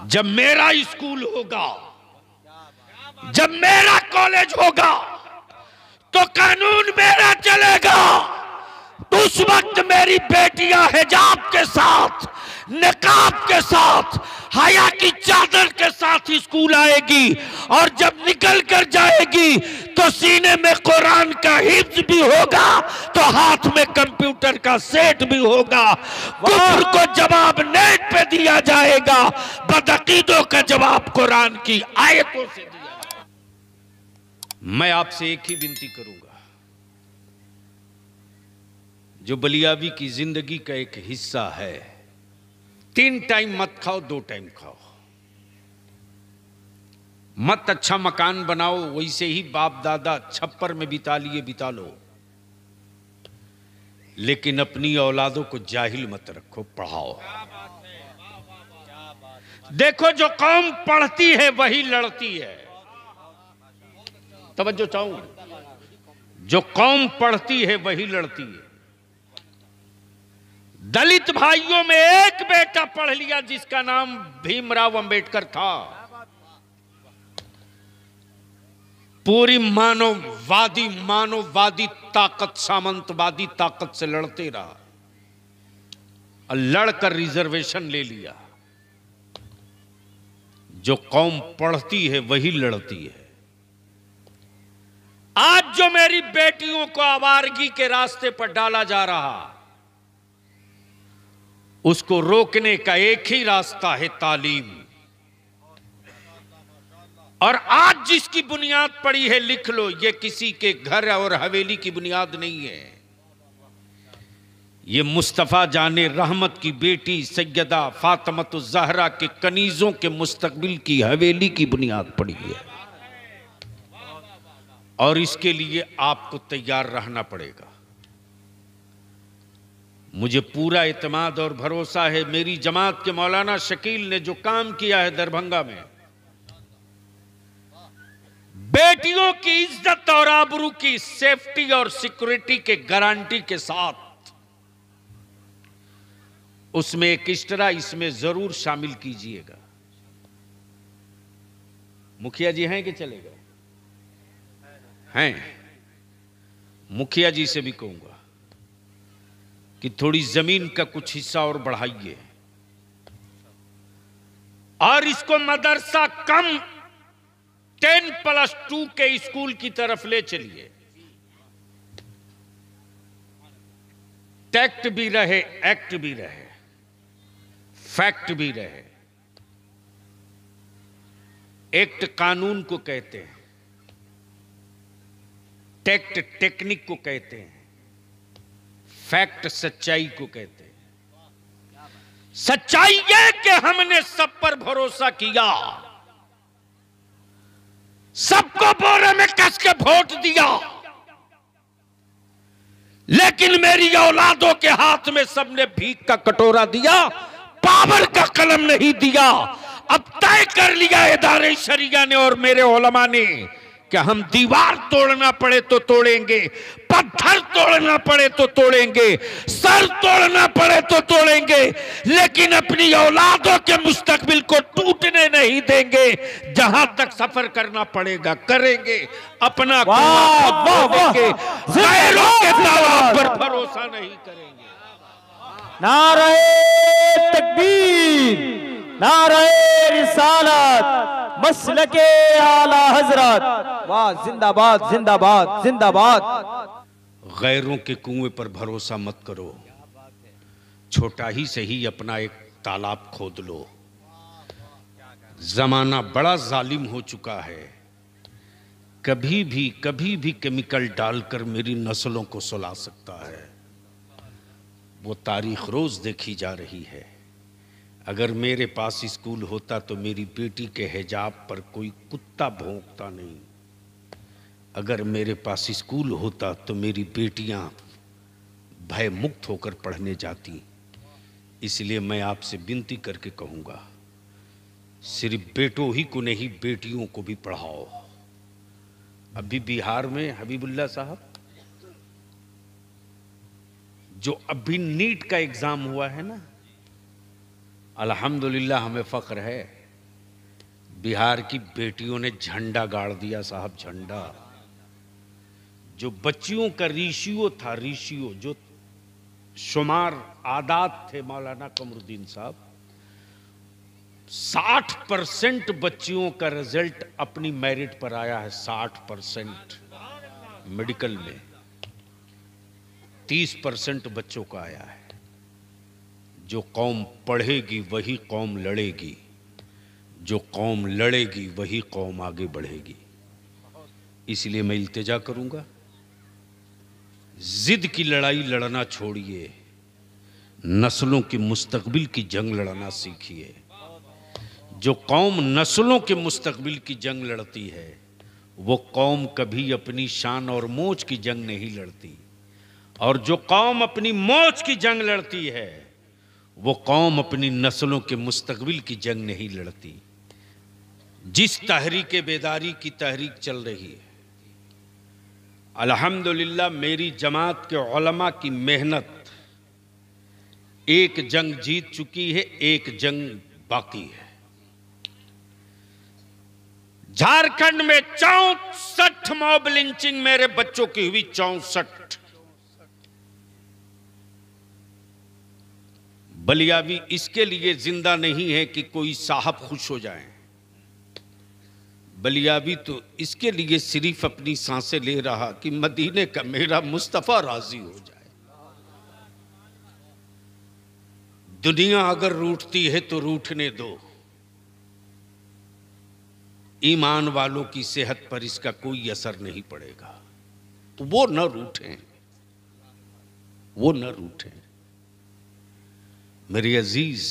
जब मेरा स्कूल होगा, जब मेरा कॉलेज होगा, तो कानून मेरा चलेगा। तो उस वक्त मेरी बेटियां हिजाब के साथ, निकाब के साथ, हया की चादर के साथ स्कूल आएगी, और जब निकल कर जाएगी तो सीने में कुरान का हिफ्ज भी होगा, तो हाथ में कंप्यूटर का सेट भी होगा। कुफ्र को जवाब नेट पे दिया जाएगा, बदअकीदों का जवाब कुरान की आयतों से दिया जाएगा। मैं आपसे एक ही विनती करूंगा, जो बलियावी की जिंदगी का एक हिस्सा है, 3 टाइम मत खाओ, 2 टाइम खाओ। मत अच्छा मकान बनाओ, वैसे ही बाप दादा छप्पर में बिता लिए बिता लो, लेकिन अपनी औलादों को जाहिल मत रखो, पढ़ाओ। देखो, जो कौम पढ़ती है वही लड़ती है। तवज्जो चाहूंगा, जो कौम पढ़ती है वही लड़ती है। दलित भाइयों में एक बेटा पढ़ लिया जिसका नाम भीमराव अंबेडकर था, पूरी मानववादी ताकत, सामंतवादी ताकत से लड़ते रहा और लड़कर रिजर्वेशन ले लिया। जो कौम पढ़ती है वही लड़ती है। आज जो मेरी बेटियों को आवारगी के रास्ते पर डाला जा रहा, उसको रोकने का एक ही रास्ता है, तालीम। और आज जिसकी बुनियाद पड़ी है, लिख लो, ये किसी के घर और हवेली की बुनियाद नहीं है। ये मुस्तफा जाने रहमत की बेटी सैयदा फातिमतुज़ ज़हरा के कनीजों के मुस्तकबिल की हवेली की बुनियाद पड़ी है। और इसके लिए आपको तैयार रहना पड़ेगा। मुझे पूरा इत्मीनान और भरोसा है, मेरी जमात के मौलाना शकील ने जो काम किया है दरभंगा में, बेटियों की इज्जत और आबरू की सेफ्टी और सिक्योरिटी के गारंटी के साथ, उसमें एक इस्टरा इसमें जरूर शामिल कीजिएगा। मुखिया जी हैं कि चले गए? हैं। मुखिया जी से भी कहूंगा कि थोड़ी जमीन का कुछ हिस्सा और बढ़ाइए, और इसको मदरसा कम 10+2 के स्कूल की तरफ ले चलिए। टैक्ट भी रहे, एक्ट भी रहे, फैक्ट भी रहे। एक्ट कानून को कहते हैं, टैक्ट टेक्निक को कहते हैं, फैक्ट सच्चाई को कहते हैं। सच्चाई ये कि हमने सब पर भरोसा किया, सबको बोरे में कस के वोट दिया, लेकिन मेरी औलादों के हाथ में सबने भीख का कटोरा दिया, पावर का कलम नहीं दिया। अब तय कर लिया इदारे शरिया ने और मेरे उलमा ने कि हम दीवार तोड़ना पड़े तो तोड़ेंगे, पत्थर तोड़ना पड़े तो तोड़ेंगे, सर तोड़ना पड़े तो तोड़ेंगे, लेकिन अपनी औलादों के मुस्तकबिल को टूटने नहीं देंगे। जहां तक सफर करना पड़ेगा करेंगे, अपना देंगे, गैरों के दावा पर भरोसा नहीं करेंगे। नारे तकबीर, नारे रिसालत, मसलके आला हजरत, वाह जिंदाबाद जिंदाबाद जिंदाबाद। गैरों के कुएं पर भरोसा मत करो, छोटा ही सही अपना एक तालाब खोद लो। जमाना बड़ा जालिम हो चुका है, कभी भी केमिकल डालकर मेरी नस्लों को सुला सकता है। वो तारीख रोज देखी जा रही है। अगर मेरे पास स्कूल होता तो मेरी बेटी के हिजाब पर कोई कुत्ता भौंकता नहीं। अगर मेरे पास स्कूल होता तो मेरी बेटियां भय मुक्त होकर पढ़ने जाती। इसलिए मैं आपसे विनती करके कहूँगा, सिर्फ बेटों ही को नहीं, बेटियों को भी पढ़ाओ। अभी बिहार में हबीबुल्ला साहब, जो अभी नीट का एग्जाम हुआ है ना, अल्हम्दुलिल्लाह हमें फख्र है, बिहार की बेटियों ने झंडा गाड़ दिया साहब, झंडा। जो बच्चियों का रेशियो था, रेशियो जो शुमार आदात थे मौलाना कमरुद्दीन साहब, 60% बच्चियों का रिजल्ट अपनी मेरिट पर आया है। 60% मेडिकल में, 30% बच्चों का आया है। जो कौम पढ़ेगी वही कौम लड़ेगी, जो कौम लड़ेगी वही कौम आगे बढ़ेगी। इसलिए मैं इल्तिजा करूंगा, जिद की लड़ाई लड़ना छोड़िए, नस्लों की मुस्तकबिल की जंग लड़ना सीखिए। जो कौम नस्लों के मुस्तकबिल की जंग लड़ती है वो कौम कभी अपनी शान और मोच की जंग नहीं लड़ती, और जो कौम अपनी मोच की जंग लड़ती है वो कौम अपनी नस्लों के मुस्तकबिल की जंग नहीं लड़ती। जिस तहरीक बेदारी की तहरीक चल रही है, अल्हम्दुलिल्लाह मेरी जमात के उलमा की मेहनत एक जंग जीत चुकी है, एक जंग बाकी है। झारखंड में 64 मॉब लिंचिंग मेरे बच्चों की हुई, 64। बलिया भी इसके लिए जिंदा नहीं है कि कोई साहब खुश हो जाएं। बलियाबी तो इसके लिए सिर्फ अपनी सांसें ले रहा कि मदीने का मेरा मुस्तफा राजी हो जाए। दुनिया अगर रूठती है तो रूठने दो, ईमान वालों की सेहत पर इसका कोई असर नहीं पड़ेगा। वो न रूठें, वो न रूठें। मेरे अजीज,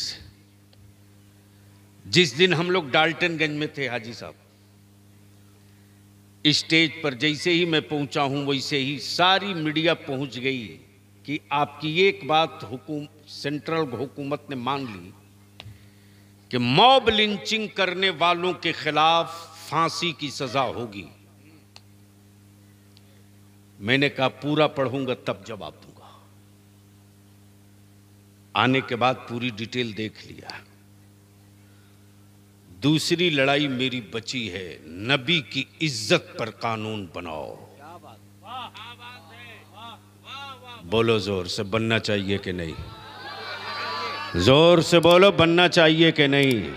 जिस दिन हम लोग डाल्टनगंज में थे हाजी साहब, स्टेज पर जैसे ही मैं पहुंचा हूं वैसे ही सारी मीडिया पहुंच गई कि आपकी एक बात सेंट्रल हुकूमत ने मान ली कि मॉब लिंचिंग करने वालों के खिलाफ फांसी की सजा होगी। मैंने कहा पूरा पढ़ूंगा तब जवाब दूंगा। आने के बाद पूरी डिटेल देख लिया। दूसरी लड़ाई मेरी बची है, नबी की इज्जत पर कानून बनाओ। बोलो जोर से, बनना चाहिए कि नहीं? जोर से बोलो, बनना चाहिए कि नहीं?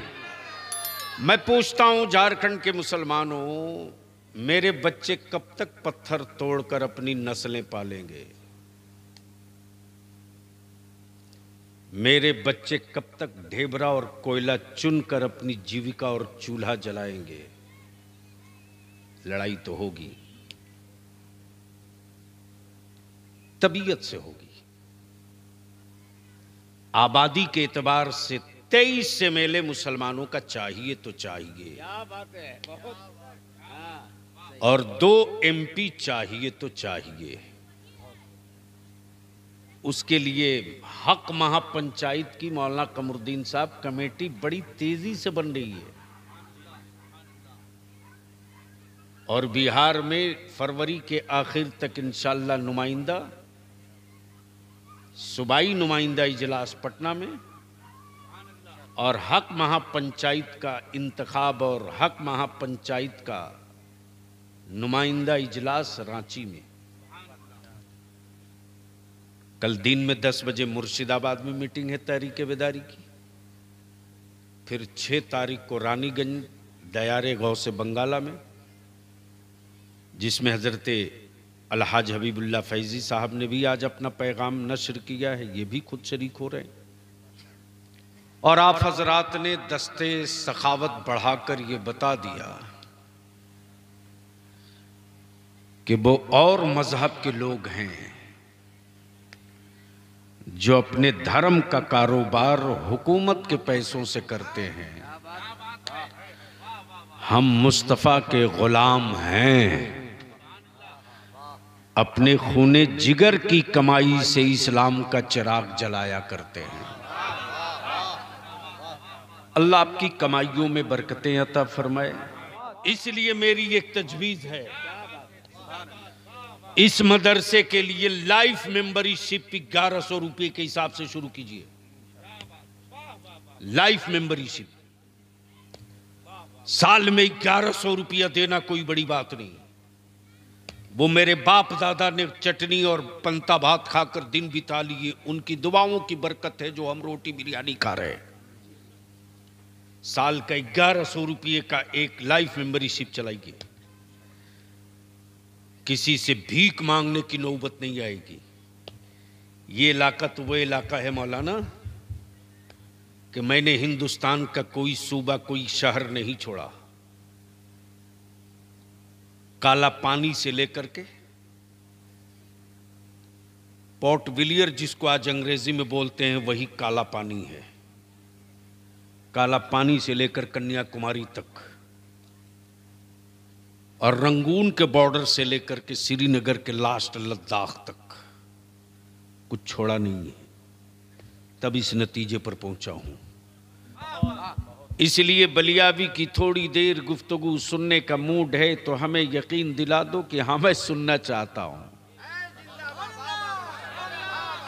मैं पूछता हूं झारखंड के मुसलमानों, मेरे बच्चे कब तक पत्थर तोड़कर अपनी नस्लें पालेंगे? मेरे बच्चे कब तक ढेबरा और कोयला चुनकर अपनी जीविका और चूल्हा जलाएंगे? लड़ाई तो होगी, तबीयत से होगी। आबादी के एतबार से 23 से मेले मुसलमानों का चाहिए तो चाहिए, क्या बात है, बहुत। और 2 MP चाहिए तो चाहिए। उसके लिए हक महापंचायत की मौलाना कमरुद्दीन साहब कमेटी बड़ी तेजी से बन रही है, और बिहार में फरवरी के आखिर तक इंशाअल्लाह नुमाइंदा, सूबाई नुमाइंदा इजलास पटना में, और हक महापंचायत का इंतखाब और हक महापंचायत का नुमाइंदा इजलास रांची में। कल दिन में 10 बजे मुर्शिदाबाद में मीटिंग है तहरीक बेदारी की। फिर 6 तारीख को रानीगंज दयारे गांव से बंगाला में, जिसमें हजरत अलहाज हबीबुल्लाह फैजी साहब ने भी आज अपना पैगाम नशर किया है, ये भी खुद शरीक हो रहे हैं। और आप हजरात ने दस्ते सखावत बढ़ाकर ये बता दिया कि वो और मजहब के लोग हैं जो अपने धर्म का कारोबार हुकूमत के पैसों से करते हैं। हम मुस्तफ़ा के गुलाम हैं, अपने खूने जिगर की कमाई से इस्लाम का चिराग जलाया करते हैं। अल्लाह आपकी कमाइयों में बरकतें अता फरमाए। इसलिए मेरी एक तजवीज़ है, इस मदरसे के लिए लाइफ मेंबरशिप 1100 रुपये के हिसाब से शुरू कीजिए। लाइफ मेंबरशिप साल में 1100 रुपया देना कोई बड़ी बात नहीं। वो मेरे बाप दादा ने चटनी और पंता भात खाकर दिन बिता लिए, उनकी दुआओं की बरकत है जो हम रोटी बिरयानी खा रहे हैं। साल का 1100 रुपये का एक लाइफ मेंबरशिप चलाइए। किसी से भीख मांगने की नौबत नहीं आएगी। ये इलाका तो वो इलाका है मौलाना कि मैंने हिंदुस्तान का कोई सूबा, कोई शहर नहीं छोड़ा। काला पानी से लेकर के पोर्ट विलियर, जिसको आज अंग्रेजी में बोलते हैं, वही काला पानी है। काला पानी से लेकर कन्याकुमारी तक और रंगून के बॉर्डर से लेकर के श्रीनगर के लास्ट लद्दाख तक कुछ छोड़ा नहीं है। तब इस नतीजे पर पहुंचा हूं। इसलिए बलियावी की थोड़ी देर गुफ्तगू सुनने का मूड है तो हमें यकीन दिला दो कि हाँ मैं सुनना चाहता हूं।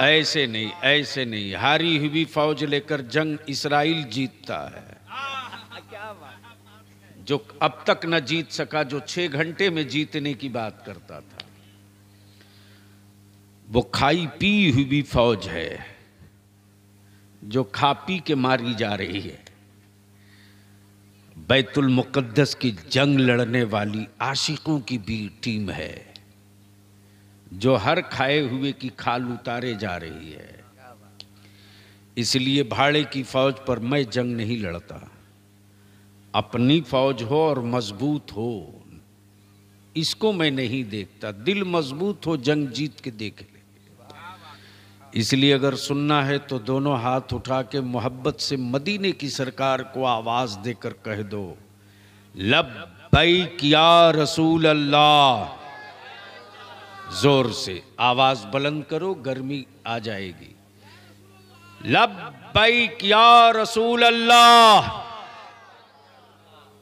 ऐसे नहीं, ऐसे नहीं। हारी हुई फौज लेकर जंग इसराइल जीतता है। जो अब तक न जीत सका, जो 6 घंटे में जीतने की बात करता था, वो खाई पी हुई फौज है जो खा पी के मारी जा रही है। बैतुल मुकद्दस की जंग लड़ने वाली आशिकों की भी टीम है जो हर खाए हुए की खाल उतारे जा रही है। इसलिए भाड़े की फौज पर मैं जंग नहीं लड़ता। अपनी फौज हो और मजबूत हो, इसको मैं नहीं देखता। दिल मजबूत हो, जंग जीत के देख ले। इसलिए अगर सुनना है तो दोनों हाथ उठा के मोहब्बत से मदीने की सरकार को आवाज देकर कह दो, लब्बैक या रसूल अल्लाह। जोर से आवाज बुलंद करो, गर्मी आ जाएगी। लब्बैक या रसूल अल्लाह।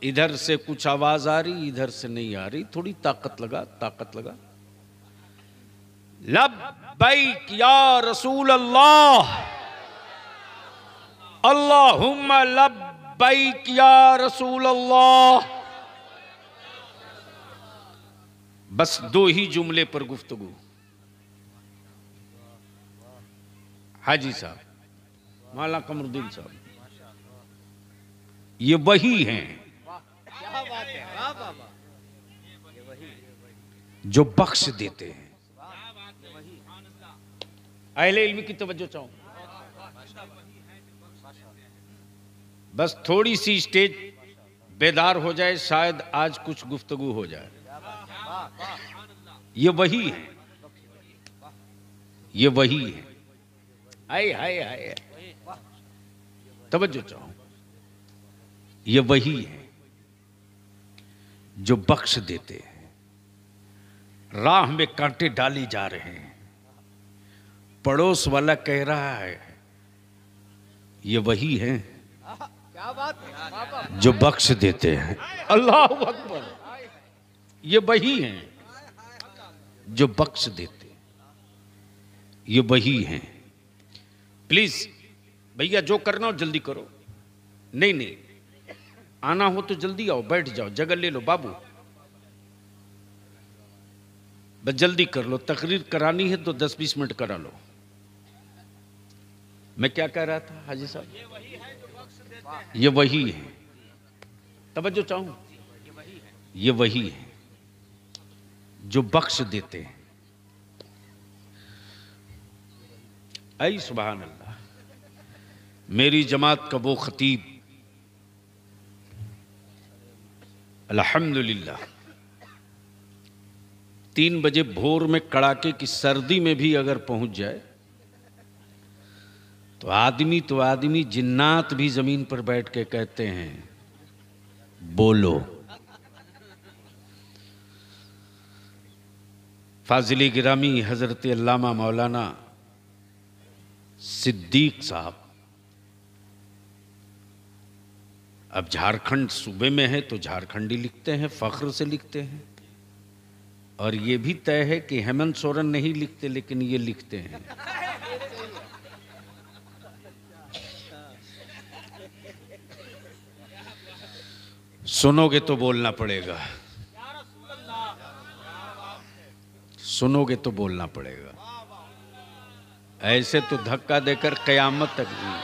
इधर से कुछ आवाज आ रही, इधर से नहीं आ रही। थोड़ी ताकत लगा, ताकत लगा। लब्बैक या रसूल अल्लाह, अल्लाहुम्मा लब्बैक या रसूल अल्लाह। बस 2 ही जुमले पर गुफ्तगू। हाजी साहब, मौलाना कमरुद्दीन साहब, ये वही हैं जो बख्श देते हैं। अहले इल्म की तवज्जो चाहूं। बस थोड़ी सी स्टेज बेदार हो जाए, शायद आज कुछ गुफ्तगू हो जाए। ये वही है, ये वही है। हाय हाय हाय, तवज्जो चाहूं। ये वही है जो बख्श देते हैं। राह में कांटे डाली जा रहे हैं, पड़ोस वाला कह रहा है, ये वही हैं जो बख्श देते हैं। अल्लाह अकबर। ये वही हैं जो बख्श देते हैं, ये वही हैं। प्लीज भैया, जो करना हो जल्दी करो। नहीं नहीं, आना हो तो जल्दी आओ, बैठ जाओ, जगह ले लो बाबू। बस जल्दी कर लो, तकरीर करानी है तो 10-20 मिनट करा लो। मैं क्या कह रहा था हाजी साहब? ये वही है, तवज्जो चाहूं। ये वही है जो बख्श देते हैं। ऐ सुभान अल्लाह। मेरी जमात का वो खतीब अल्हम्दुलिल्लाह 3 बजे भोर में कड़ाके की सर्दी में भी अगर पहुंच जाए तो आदमी जिन्नात भी जमीन पर बैठ के कहते हैं, बोलो। फाजिल गिरामी हजरत अल्लामा मौलाना सिद्दीक साहब अब झारखंड सूबे में है तो झारखंडी लिखते हैं, फख्र से लिखते हैं। और ये भी तय है कि हेमंत सोरेन नहीं लिखते, लेकिन ये लिखते हैं। सुनोगे तो बोलना पड़ेगा, सुनोगे तो बोलना पड़ेगा। ऐसे तो धक्का देकर कयामत तक नहीं।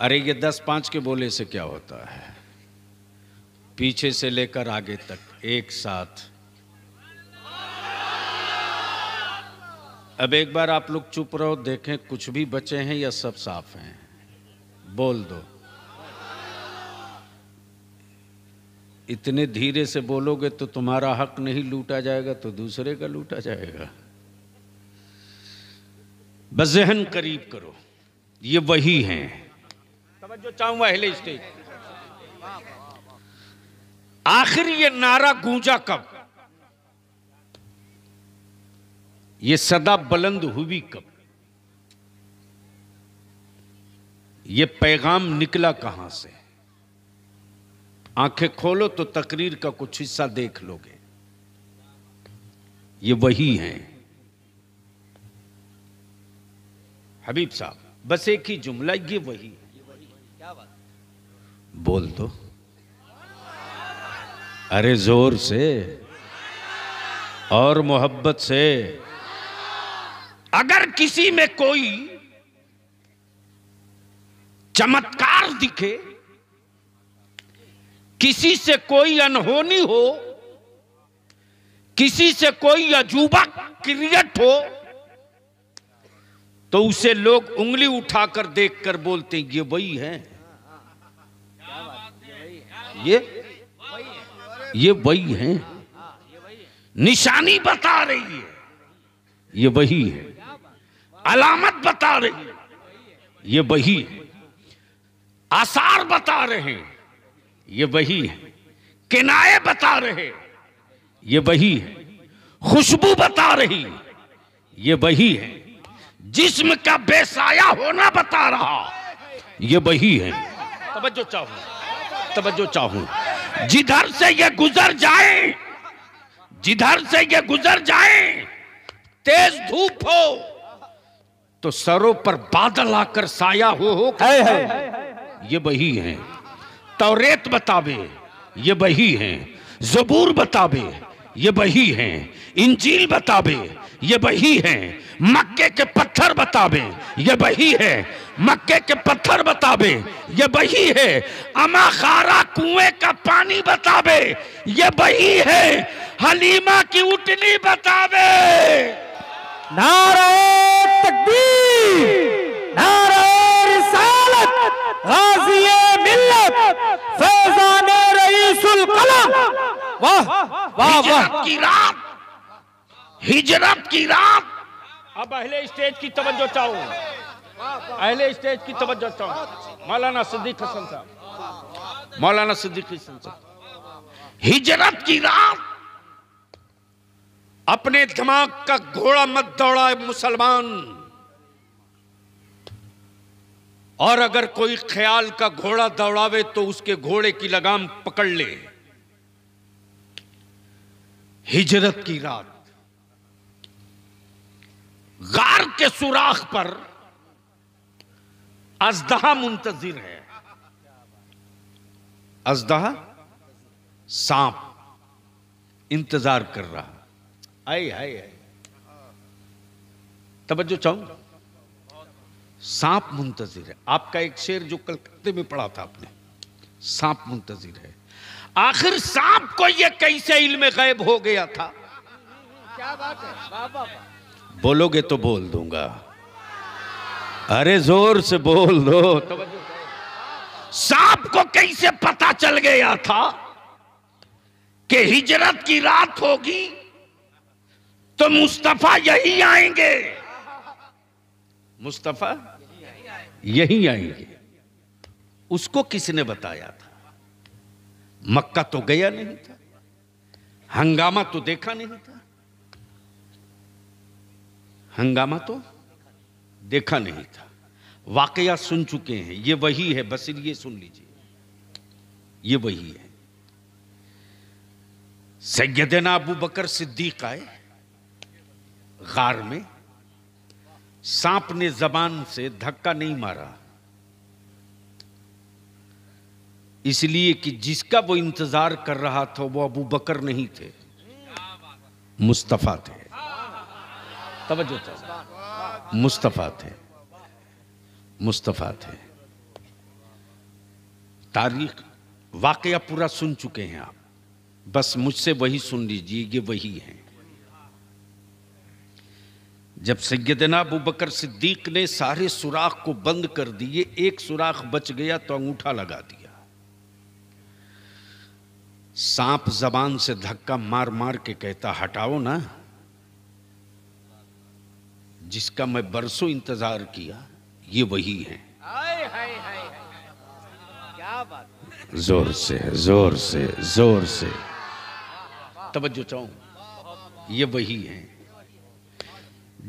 अरे ये 10-5 के बोले से क्या होता है, पीछे से लेकर आगे तक एक साथ। अब एक बार आप लोग चुप रहो, देखें कुछ भी बचे हैं या सब साफ हैं। बोल दो। इतने धीरे से बोलोगे तो तुम्हारा हक नहीं लूटा जाएगा तो दूसरे का लूटा जाएगा। बस ज़हन करीब करो, ये वही हैं। तवज्जो चाहूंगा अहले स्टेज। आखिर ये नारा गूंजा कब, ये सदा बुलंद हुई कब, ये पैगाम निकला कहां से? आंखें खोलो तो तकरीर का कुछ हिस्सा देख लोगे। ये वही हैं हबीब साहब, बस एक ही जुमला, ये वही। बोल दो, अरे जोर से और मोहब्बत से। अगर किसी में कोई चमत्कार दिखे, किसी से कोई अनहोनी हो, किसी से कोई अजूबा क्रिएट हो, तो उसे लोग उंगली उठाकर देखकर बोलते हैं ये वही है, ये वही है। निशानी बता रही है, ये वही है। अलामत बता रही है, ये वही है। आसार बता रहे हैं, ये वही है। किनाए बता रहे, ये वही है। खुशबू बता रही, ये वही है। जिस्म का बेसाया होना बता रहा, ये वही है। तवज्जो चाहूं, तवज्जो चाहूं। जिधर से ये गुजर जाए, जिधर से ये गुजर जाए, तेज धूप हो तो सरों पर बादल आकर साया हो ये वही है। तौरेत बतावे, ये वही है। ज़बूर बतावे, ये वही है। इंजील बतावे, ये वही है। मक्के के पत्थर बतावे, ये वही है। मक्के के पत्थर बतावे, ये वही है। अमा खारा कुएं का पानी बतावे, ये वही है। हलीमा की उटनी बतावे। नारे तकबीर, नारे रिसालत, गाज़िए मिल्लत, फैज़ाने रईसुल कलम। वाह वाह वाह। की रात, हिजरत की रात। अब अहले स्टेज की तवज्जो चाहो, अहले स्टेज की तवज्जो चाहो। मौलाना सिद्दीक हसन साहब, मौलाना सिद्दीक हसन साहब। हिजरत की रात, अपने दिमाग का घोड़ा मत दौड़ाए मुसलमान। और अगर कोई ख्याल का घोड़ा दौड़ावे तो उसके घोड़े की लगाम पकड़ ले। हिजरत की रात, गार के सुराख पर अजदहा मुंतजिर है। अजदहा सांप इंतजार कर रहा। आए आए आए, तवज्जो चाहूं। सांप मुंतजिर है। आपका एक शेर जो कलकत्ते में पढ़ा था आपने, सांप मुंतजिर है। आखिर सांप को यह कैसे इल्म गैब हो गया था? क्या बात है? बोलोगे तो बोल दूंगा। अरे जोर से बोल दो। सांप को कैसे पता चल गया था कि हिजरत की रात होगी तो मुस्तफा यही आएंगे? मुस्तफा यही आएंगे। उसको किसने बताया था? मक्का तो गया नहीं था, हंगामा तो देखा नहीं था, हंगामा तो देखा नहीं था। वाकया सुन चुके हैं, ये वही है। बस ये सुन लीजिए, ये वही है। सैयदना अबू बकर सिद्दीक आए गार में। सांप ने जबान से धक्का नहीं मारा, इसलिए कि जिसका वो इंतजार कर रहा था वो अबू बकर नहीं थे, मुस्तफा थे। तवज्जो था, मुस्तफा थे, मुस्तफा थे। तारीख वाकया पूरा सुन चुके हैं आप, बस मुझसे वही सुन लीजिए, ये वही है। जब सैयदना अबू बकर सिद्दीक ने सारे सुराख को बंद कर दिए, एक सुराख बच गया तो अंगूठा लगा दिया। सांप जबान से धक्का मार मार के कहता, हटाओ ना, जिसका मैं बरसों इंतजार किया ये वही है। क्या बात, जोर से जोर से जोर से तवज्जो चाहूं, ये वही है।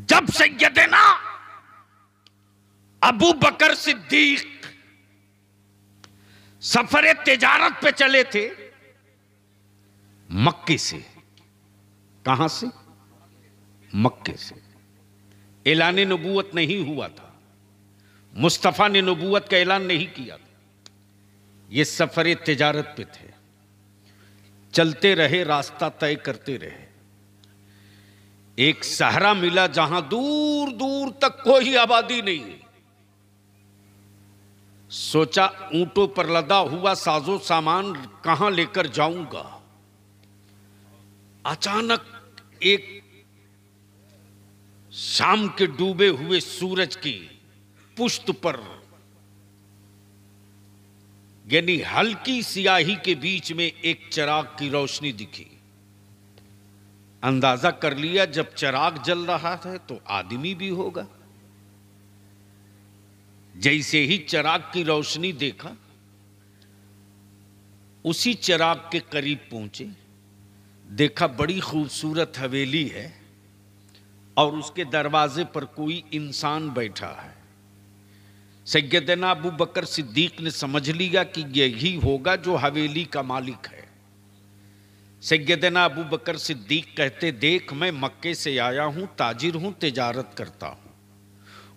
जब सैयदना अबू बकर सिद्दीक सफर तिजारत पे चले थे मक्के से, कहां से? मक्के से। ऐलान नबूवत नहीं हुआ था, मुस्तफा ने नबूवत का ऐलान नहीं किया था, ये सफर तिजारत पे थे। चलते रहे, रास्ता तय करते रहे। एक सहरा मिला जहां दूर दूर तक कोई आबादी नहीं। सोचा ऊंटों पर लदा हुआ साजो सामान कहां लेकर जाऊंगा। अचानक एक शाम के डूबे हुए सूरज की पुष्ट पर, यानी हल्की सियाही के बीच में एक चिराग की रोशनी दिखी। अंदाजा कर लिया जब चिराग जल रहा है तो आदमी भी होगा। जैसे ही चिराग की रोशनी देखा, उसी चिराग के करीब पहुंचे, देखा बड़ी खूबसूरत हवेली है और उसके दरवाजे पर कोई इंसान बैठा है। सैयदना अबू बकर सिद्दीक ने समझ लिया कि यही होगा जो हवेली का मालिक है। सैयदना अबू बकर सिद्दीक कहते, देख मैं मक्के से आया हूं, ताजिर हूं, तिजारत करता हूं,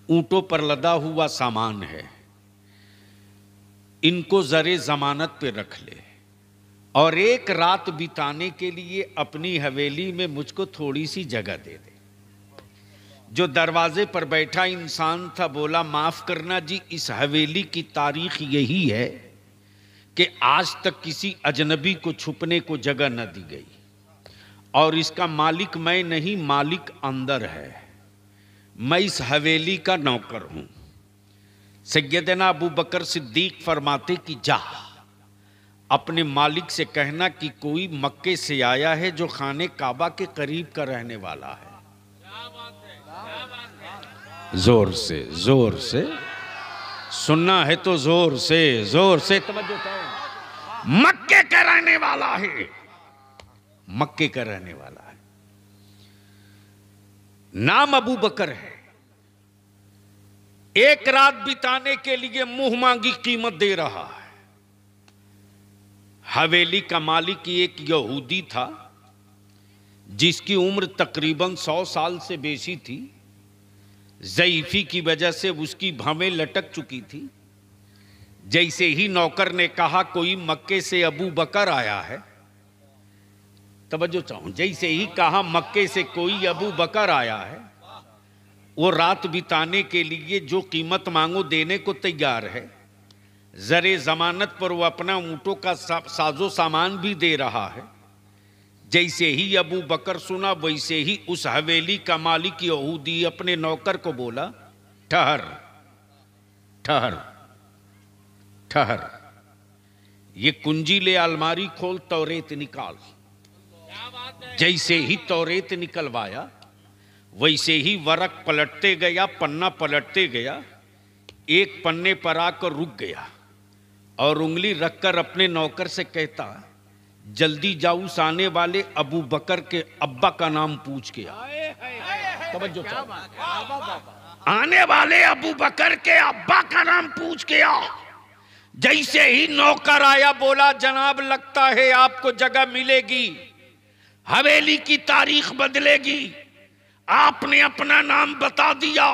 ऊंटों पर लदा हुआ सामान है, इनको जरे जमानत पे रख ले और एक रात बिताने के लिए अपनी हवेली में मुझको थोड़ी सी जगह दे दे। जो दरवाजे पर बैठा इंसान था बोला, माफ करना जी, इस हवेली की तारीख यही है कि आज तक किसी अजनबी को छुपने को जगह न दी गई और इसका मालिक मैं नहीं, मालिक अंदर है, मैं इस हवेली का नौकर हूं। सैयदना अबू बकर सिद्दीक फरमाते कि जा अपने मालिक से कहना कि कोई मक्के से आया है जो खाने काबा के करीब का रहने वाला है। जोर से सुनना है तो जोर से तवज्जो करो। मक्के का रहने वाला है, मक्के का रहने वाला है, नाम अबू बकर है। एक रात बिताने के लिए मुंह मांगी कीमत दे रहा है। हवेली का मालिक एक यहूदी था जिसकी उम्र तकरीबन 100 साल से बेशी थी। ज़ईफ़ी की वजह से उसकी भवें लटक चुकी थी। जैसे ही नौकर ने कहा कोई मक्के से अबू बकर आया है, तवज्जो चाहूं, जैसे ही कहा मक्के से कोई अबू बकर आया है, वो रात बिताने के लिए जो कीमत मांगो देने को तैयार है। जरे जमानत पर वो अपना ऊंटों का साजो सामान भी दे रहा है। जैसे ही अबू बकर सुना, वैसे ही उस हवेली का मालिक यहूदी अपने नौकर को बोला, ठहर ठहर ठहर, ये कुंजी ले, अलमारी खोल, तौरेत निकाल। जैसे ही तौरेत निकलवाया, वैसे ही वरक पलटते गया, पन्ना पलटते गया, एक पन्ने पर आकर रुक गया और उंगली रखकर अपने नौकर से कहता, जल्दी जाओ, उस आने वाले अबू बकर के अब्बा का नाम पूछ के आ। आने वाले अबू बकर के अब्बा का नाम पूछ के आ। जैसे ही नौकर आया बोला, जनाब लगता है आपको जगह मिलेगी, हवेली की तारीख बदलेगी। आपने अपना नाम बता दिया,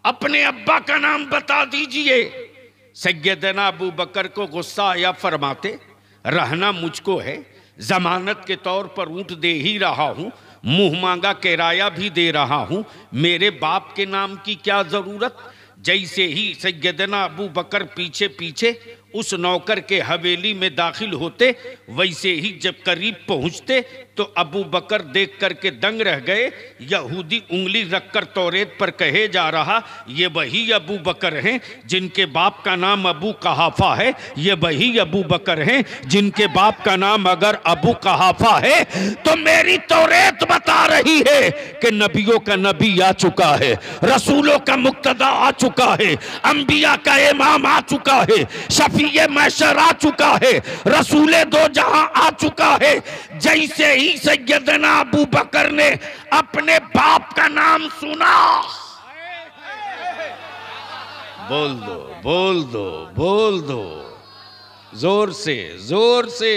अपने अब्बा का नाम बता दीजिए। सैयदना अबू बकर को गुस्सा आया, फरमाते रहना मुझको है, जमानत के तौर पर ऊंट दे ही रहा हूं, मुंह मांगा किराया भी दे रहा हूं, मेरे बाप के नाम की क्या जरूरत। जैसे ही सैयदना अबू बकर पीछे पीछे उस नौकर के हवेली में दाखिल होते, वैसे ही जब करीब पहुंचते तो अबू बकर देख करके दंग रह गए। यहूदी उंगली रखकर तौरेत पर कहे जा रहा, ये वही अबू बकर हैं जिनके बाप का नाम अबू कहाफा है, ये वही अबू बकर हैं जिनके बाप का नाम अगर अबू कहाफा है तो मेरी तौरेत बता रही है कि नबियों का नबी आ चुका है, रसूलों का मुक्तदा आ चुका है, अंबिया का इमाम आ चुका है, शफीए महशर आ चुका है, रसूले दो जहां आ चुका है। जैसे ही सैयदना अबू बकर ने अपने बाप का नाम सुना, बोल दो बोल दो बोल दो, जोर से जोर से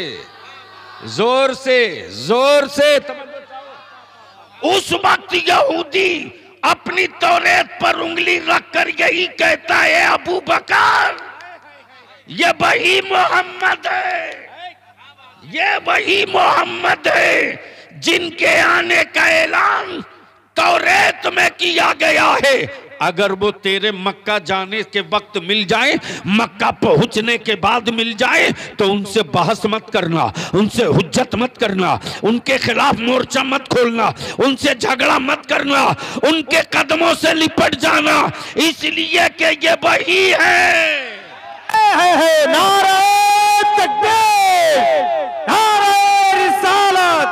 जोर से जोर से। उस वक्त यहूदी अपनी तौरेत पर उंगली रखकर यही कहता है, अबू बकर ये वही मोहम्मद है, ये वही मोहम्मद है जिनके आने का ऐलान तौरेत में किया गया है। अगर वो तेरे मक्का जाने के वक्त मिल जाए, मक्का पहुंचने के बाद मिल जाए तो उनसे बहस मत करना, उनसे हुज्जत मत करना, उनके खिलाफ मोर्चा मत खोलना, उनसे झगड़ा मत करना, उनके कदमों से लिपट जाना, इसलिए कि ये वही है। नारे तकबीर, नारे रिसालत,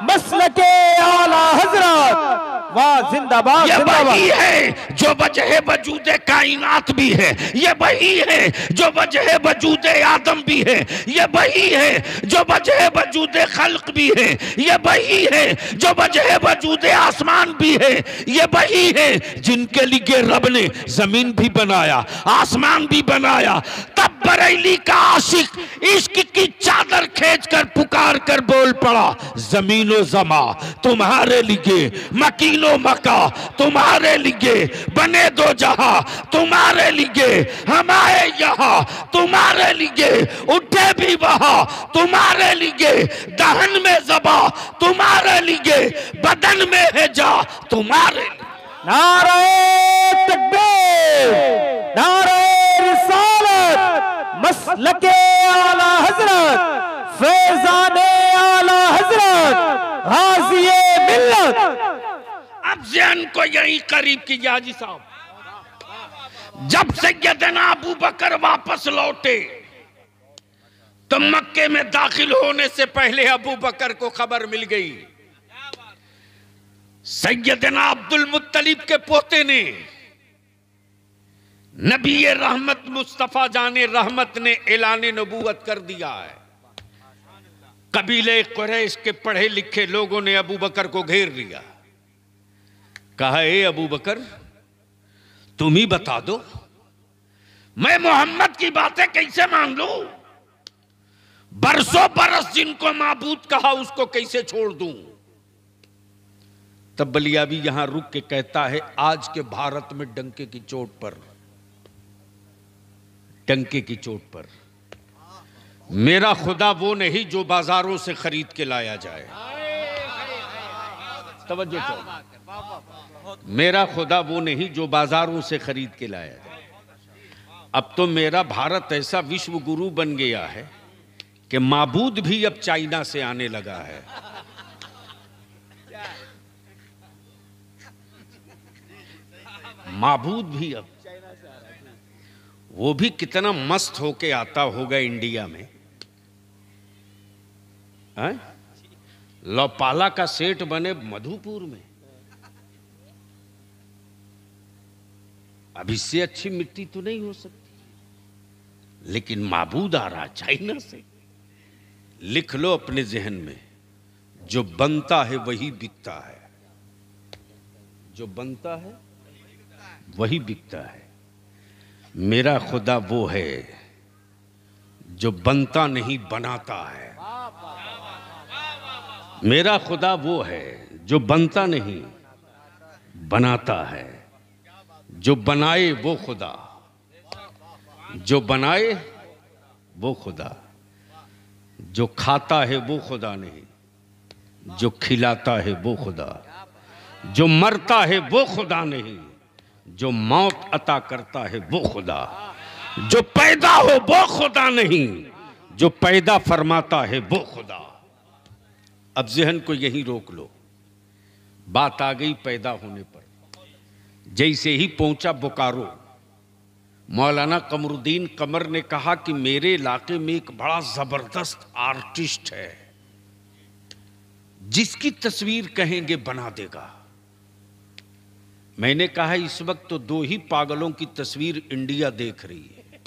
मसलके आला हजरत, वाह जिंदाबाद। ये जिंदाबाद। वही है जो वजह वजूद कायनात भी है, ये वही है जो वजह वजूद आदम भी है, ये वही है जो वजह वजूद खल्क भी है, ये वही है जो वजह वजूद आसमान भी है, ये वही है जिनके लिए रब ने जमीन भी बनाया, आसमान भी बनाया। तब बरेली का आशिक इश्क की चादर खींचकर पुकार कर बोल पड़ा, जमीनो जमा तुम्हारे लिए, मकीनो मका तुम्हारे लिए, बने दो जहां तुम्हारे लिए, हम आए यहाँ तुम्हारे लिए, उठे भी वहां तुम्हारे लिए, दहन में ज़बा तुम्हारे लिए, बदन में है जा तुम्हारे लिए। नारे तकबीर, नारे रिसालत, मसलके आला हजरत, फैजाने आला हजरत, गाज़िए मिल्लत। अब ज़हन को यही करीब कीजिए हाजी साहब। जब सैयदना अबू बकर वापस लौटे तो मक्के में दाखिल होने से पहले अबू बकर को खबर मिल गई, सैयदना अब्दुल मुत्तलिब के पोते ने, नबी रहमत मुस्तफा जाने रहमत ने ऐलान नबूवत कर दिया है। कबीले कुरैश के पढ़े लिखे लोगों ने अबू बकर को घेर लिया, कहा ए अबू बकर तुम ही बता दो, मैं मोहम्मद की बातें कैसे मान लूं, बरसों बरस जिनको माबूद कहा उसको कैसे छोड़ दूं। तब बलियाबी यहां रुक के कहता है, आज के भारत में डंके की चोट पर, डंके की चोट पर मेरा खुदा वो नहीं जो बाजारों से खरीद के लाया जाए। तवज्जो करो, मेरा खुदा वो नहीं जो बाजारों से खरीद के लाया जाए। अब तो मेरा भारत ऐसा विश्व गुरु बन गया है कि माबूद भी अब चाइना से आने लगा है। माबूद भी अब, वो भी कितना मस्त होके आता होगा इंडिया में। लोपाला का सेठ बने मधुपुर में, अब इससे अच्छी मिट्टी तो नहीं हो सकती, लेकिन माबूद आ रहा चाइना से। लिख लो अपने जहन में, जो बनता है वही बिकता है, जो बनता है वही बिकता है। मेरा खुदा वो है जो बनता नहीं बनाता है, मेरा खुदा वो है जो बनता नहीं बनाता है, जो बनाए वो खुदा जो बनाए वो खुदा, जो खाता है वो खुदा नहीं, जो खिलाता है वो खुदा, जो मरता है वो खुदा नहीं, जो मौत अता करता है वो खुदा, जो पैदा हो वो खुदा नहीं, जो पैदा फरमाता है वो खुदा। अब ज़हन को यही रोक लो। बात आ गई पैदा होने पर। जैसे ही पहुंचा बोकारो, मौलाना कमरुद्दीन कमर ने कहा कि मेरे इलाके में एक बड़ा जबरदस्त आर्टिस्ट है, जिसकी तस्वीर कहेंगे बना देगा। मैंने कहा इस वक्त तो 2 ही पागलों की तस्वीर इंडिया देख रही है,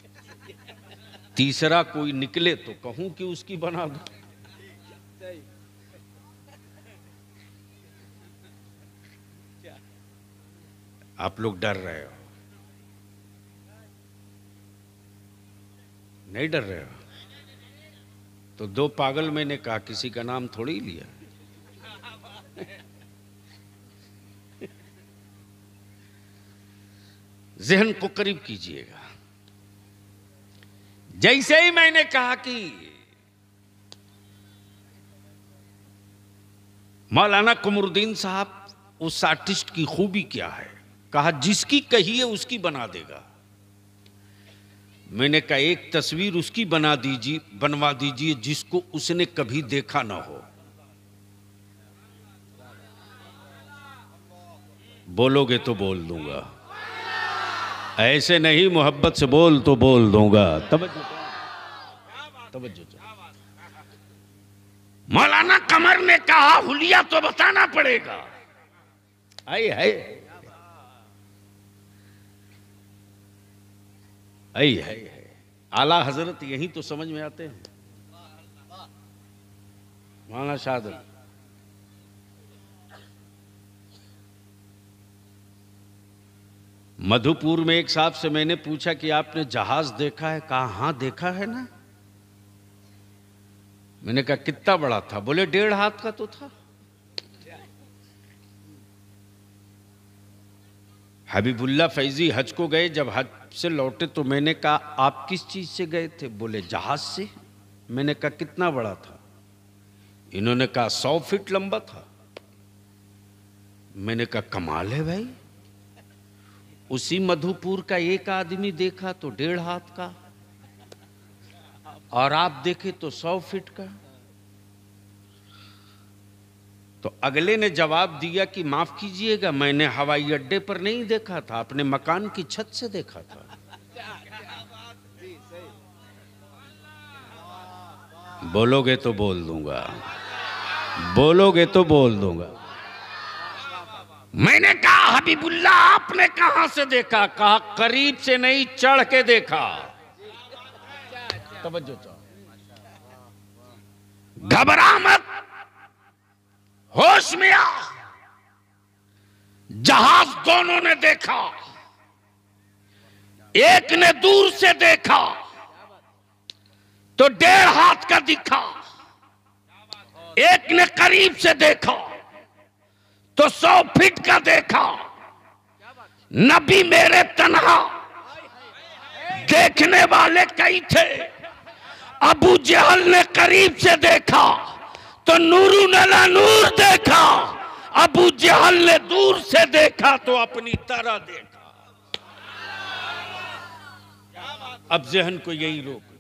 तीसरा कोई निकले तो कहूं कि उसकी बना दो। आप लोग डर रहे हो? नहीं डर रहे हो? तो 2 पागल मैंने कहा, किसी का नाम थोड़ी लिया। ज़हन को करीब कीजिएगा। जैसे ही मैंने कहा कि मौलाना कमरुद्दीन साहब उस आर्टिस्ट की खूबी क्या है, कहा जिसकी कहिए उसकी बना देगा। मैंने कहा एक तस्वीर उसकी बनवा दीजिए जिसको उसने कभी देखा ना हो। बोलोगे तो बोल दूंगा, ऐसे नहीं मोहब्बत से बोल तो बोल दूंगा। तवज्जो। मौलाना कमर ने कहा हुलिया तो बताना पड़ेगा। है आला हजरत यही तो समझ में आते हैं। मौलाना शाद मधुपुर में एक साहब से मैंने पूछा कि आपने जहाज देखा है? कहा हां देखा है ना। मैंने कहा कितना बड़ा था? बोले 1.5 हाथ का तो था। हबीबुल्ला फैजी हज को गए, जब हज से लौटे तो मैंने कहा आप किस चीज से गए थे? बोले जहाज से। मैंने कहा कितना बड़ा था? इन्होंने कहा 100 फीट लंबा था। मैंने कहा कमाल है भाई, उसी मधुपुर का एक आदमी देखा तो 1.5 हाथ का, और आप देखे तो 100 फीट का। तो अगले ने जवाब दिया कि माफ कीजिएगा, मैंने हवाई अड्डे पर नहीं देखा था, अपने मकान की छत से देखा था। बोलोगे तो बोल दूंगा, बोलोगे तो बोल दूंगा। मैंने कहा हबीबुल्ला आपने कहां से देखा? कहा करीब से नहीं, चढ़ के देखा। तवज्जो चाहो, घबरा मत, होश में आ। जहाज दोनों ने देखा, एक ने दूर से देखा तो 1.5 हाथ का दिखा, एक ने करीब से देखा तो 100 फीट का देखा। नबी मेरे तन्हा, देखने वाले कई थे। अबू जहल ने करीब से देखा तो नूरू नला नूर देखा, अबू जहल ने दूर से देखा तो अपनी तरह देखा। अब ज़हन को यही रोक लो।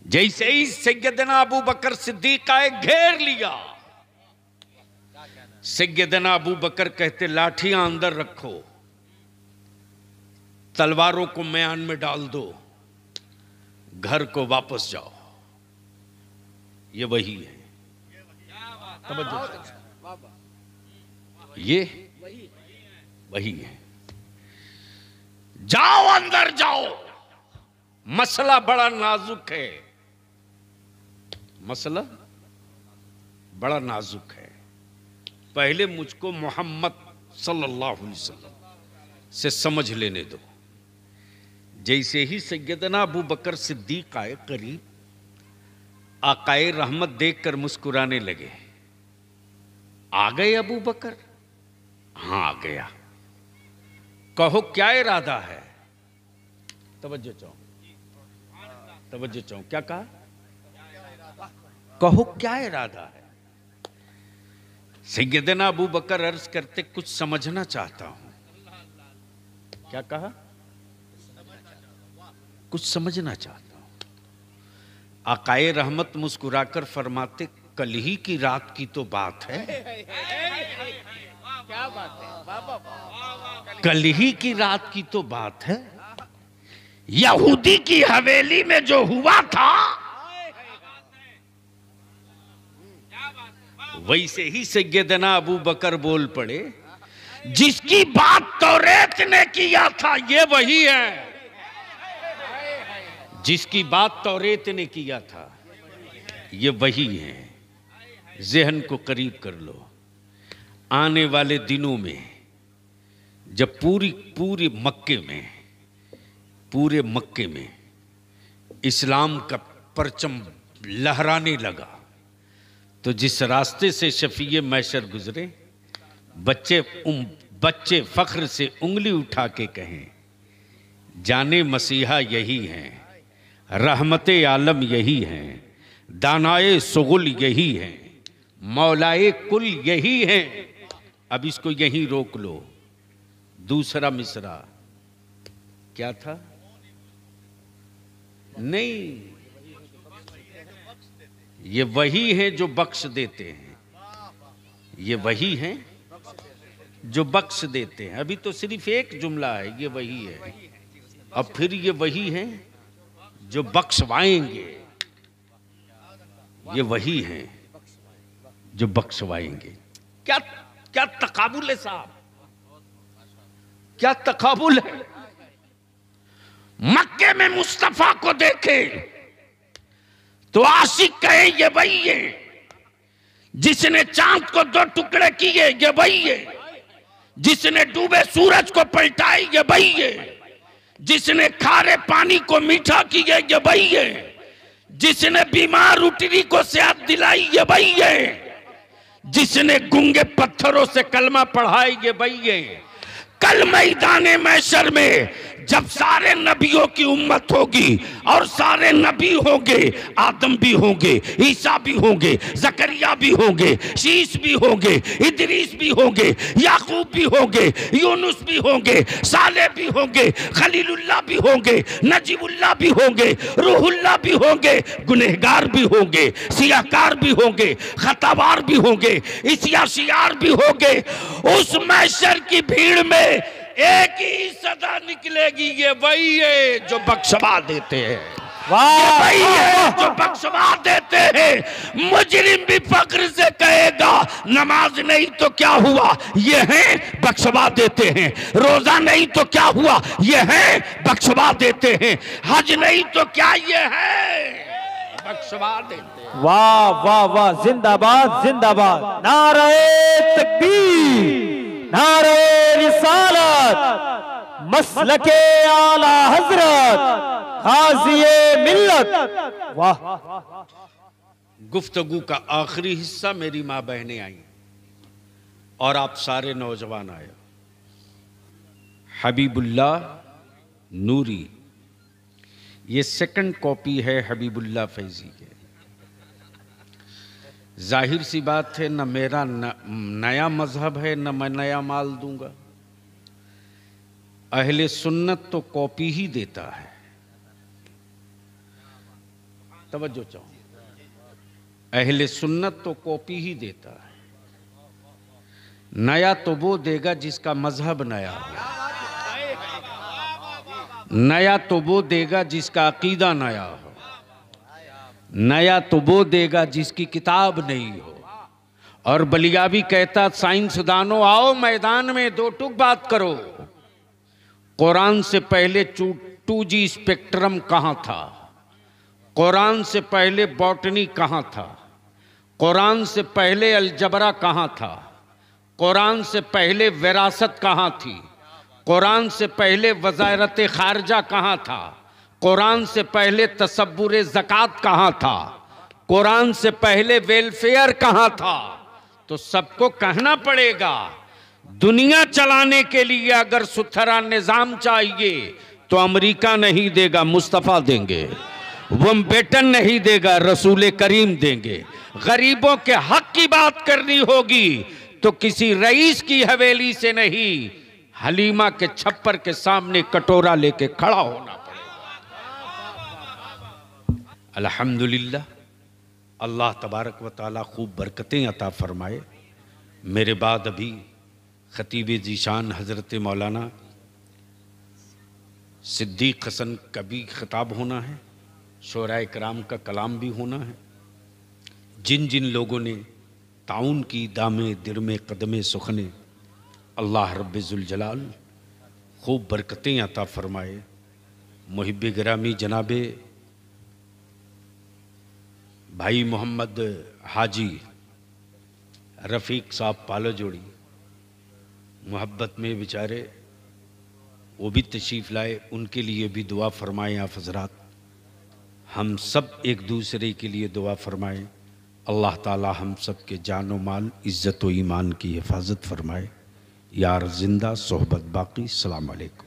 जैसे ही सैयदना अबू बकर सिद्दीक आए, घेर लिया। सैयदना अबू बकर कहते लाठियां अंदर रखो, तलवारों को म्यान में डाल दो, घर को वापस जाओ। ये वही है, ये वही है। जाओ अंदर जाओ, मसला बड़ा नाजुक है, मसला बड़ा नाजुक है। पहले मुझको मोहम्मद सल्लल्लाहु अलैहि वसल्लम से समझ लेने दो। जैसे ही सैयदना अबू बकर सिद्दीक आए करीब, आकाए रहमत देखकर मुस्कुराने लगे। आ गए अबू बकर? हाँ आ गया। कहो क्या इरादा है? तवज्जो चाहो, क्या कहा? कहो क्या इरादा है? सैयदना अबू बकर अर्ज करते कुछ समझना चाहता हूं। क्या कहा? कुछ समझना चाहता हूं। आकाए रहमत मुस्कुराकर फरमाते कल ही की रात की तो बात है। क्या बात है? कल ही की रात की तो बात है। यहूदी की हवेली में जो हुआ था वैसे ही सैयदना अबू बकर बोल पड़े, जिसकी बात तौरेत ने किया था ये वही है। जिसकी बात तौरेत ने किया था ये वही है। ज़हन को करीब कर लो। आने वाले दिनों में जब पूरे मक्के में इस्लाम का परचम लहराने लगा तो जिस रास्ते से शफीए मैशर गुजरे, बच्चे फख्र से उंगली उठा के कहें जाने मसीहा यही हैं, रहमते आलम यही हैं, दानाए सुगुल यही हैं, मौलाए कुल यही हैं। अब इसको यहीं रोक लो। दूसरा मिसरा क्या था? नहीं, ये वही हैं जो बख्श देते हैं। ये वही हैं जो बख्श देते हैं। अभी तो सिर्फ एक जुमला है, ये वही है। अब फिर ये वही हैं जो बख्शवाएंगे। ये वही हैं जो बख्शवाएंगे। क्या क्या तकाबुल है साहब, क्या तकाबुल है। मक्के में मुस्तफा को देखे तो आशिक कहे ये वही है। जिसने चांद को दो टुकड़े किए ये वही है। जिसने डूबे सूरज को पलटाई ये वही है। जिसने खारे पानी को मीठा किया ये वही है। जिसने बीमार उटरी को सेहत दिलाई ये वही है। जिसने गूंगे पत्थरों से कलमा पढ़ाई ये वही है। कल मैदाने महशर में जब सारे नबियों की उम्मत होगी और सारे नबी होंगे, आदम भी होंगे, ईसा भी होंगे, जकरिया भी होंगे, शीश भी होंगे, इदरीस भी होंगे, याकूब भी होंगे, यूनुस भी होंगे, साले भी होंगे, खलीलुल्लाह भी होंगे, नजीबुल्लाह भी होंगे, रूहुल्लाह भी होंगे, गुनहगार भी होंगे, सियाकार भी होंगे, खतावार भी होंगे, इसियाशियार भी होंगे। उस महशर की भीड़ में एक ही सदा निकलेगी, ये वही है जो बख्शवा देते हैं। ये वही है जो बख्शवा देते हैं। मुजरिम भी फक्र से कहेगा नमाज नहीं तो क्या हुआ, ये है बख्शवा देते हैं। रोजा नहीं तो क्या हुआ, ये है बख्शवा देते हैं। हज नहीं तो क्या, ये है बख्शवा देते हैं। वाह वाह वाह, जिंदाबाद जिंदाबाद। नारे तकबीर, नारे रिसालत, मसलके आला हजरत, गाज़िए मिल्लत। वाह। गुफ्तगू का आखिरी हिस्सा मेरी माँ बहनें आई और आप सारे नौजवान आए। हबीबुल्लाह नूरी, ये सेकंड कॉपी है हबीबुल्लाह फैजी के। जाहिर सी बात है, न मेरा नया मजहब है, न मैं नया माल दूंगा। अहले सुन्नत तो कॉपी ही देता है। तवज्जो चाहो, अहले सुन्नत तो कॉपी ही देता है। नया तो वो देगा जिसका मजहब नया हो, नया तो वो देगा जिसका अकीदा नया हो, नया तो वो देगा जिसकी किताब नहीं हो। और बलियाबी कहता साइंसदानों आओ मैदान में दो टुक बात करो। कुरान से पहले 2G स्पेक्ट्रम कहाँ था? कुरान से पहले बॉटनी कहाँ था? कुरान से पहले अलजबरा कहाँ था? कुरान से पहले विरासत कहाँ थी? कुरान से पहले वज़ारत खारजा कहाँ था? कुरान से पहले तसब्बुर ज़कात कहाँ था? कुरान से पहले वेलफेयर कहाँ था? तो सबको कहना पड़ेगा। दुनिया चलाने के लिए अगर सुथरा निज़ाम चाहिए तो अमेरिका नहीं देगा, मुस्तफ़ा देंगे। वम्बेटन नहीं देगा, रसूल करीम देंगे। गरीबों के हक की बात करनी होगी तो किसी रईस की हवेली से नहीं, हलीमा के छप्पर के सामने कटोरा लेके खड़ा होना पड़ेगा। अल्हम्दुलिल्लाह, अल्लाह तबारक व तआला खूब बरकतें अता फरमाए। मेरे बाद अभी खतीब ज़ीशान हज़रत मौलाना सिद्दीक़ हसन का भी खिताब होना है, शोराए कराम का कलाम भी होना है। जिन जिन लोगों ने ताउन की दामे दिरमे कदमे सुखने, अल्लाह रब्बुल जलाल खूब बरकतें अता फरमाए। मुहिब्बे गिरामी जनाबे भाई मोहम्मद हाजी रफ़ीक साहब पालो जोड़ी, मोहब्बत में बेचारे वो भी तशरीफ़ लाए, उनके लिए भी दुआ फरमाएं आप हज़रात। हम सब एक दूसरे के लिए दुआ फरमाएं। अल्लाह ताला हम सब के जान व माल, इज़्ज़त व ईमान की हिफाजत फरमाए। यार जिंदा सोहबत बाकी। अस्सलाम वालेकुम।